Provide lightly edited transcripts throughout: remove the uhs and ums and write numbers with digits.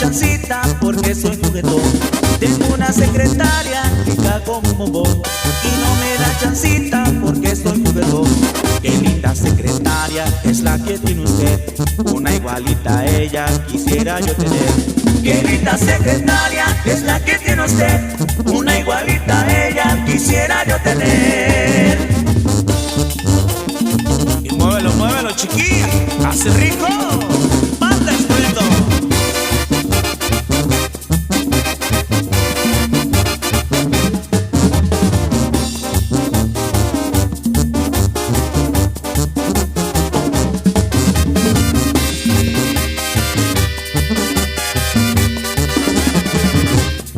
chancita porque soy juguetón. Tengo una secretaria rica como un bombón y no me da chancita porque soy juguetón. Qué linda secretaria es la que tiene usted, una igualita a ella quisiera yo tener. Qué linda secretaria es la que tiene usted, una igualita a ella quisiera yo tener. Y muévelo, muévelo, chiquilla, hace rico, manda escueto.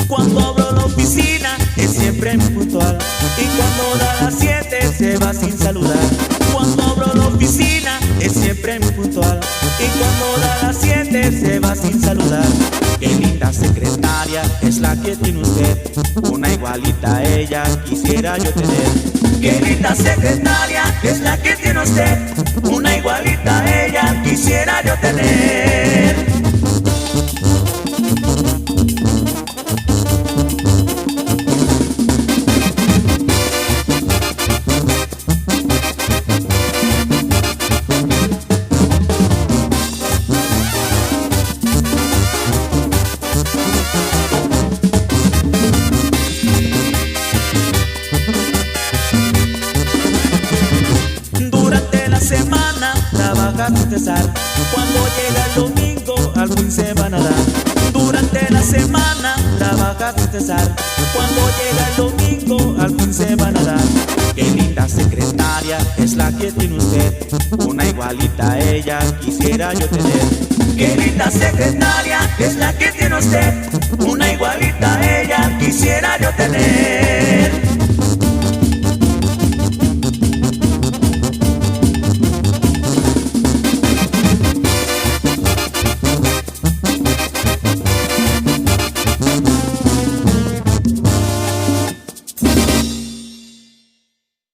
Cuando abro la oficina es siempre muy puntual y cuando da las 7 se va sin saludar. Cuando abro la oficina es siempre muy puntual y cuando da las 7 se va sin saludar. Qué linda secretaria es la que tiene usted, una igualita a ella quisiera yo tener. Qué linda secretaria es la que tiene usted, una igualita a ella quisiera yo tener. Semana trabaja sin cesar, cuando llega el domingo al fin se van a dar. Durante la semana trabaja sin cesar, cuando llega el domingo al fin se van a dar. Qué linda secretaria es la que tiene usted, una igualita a ella quisiera yo tener. Qué linda secretaria es la que tiene usted, una igualita a ella quisiera yo tener.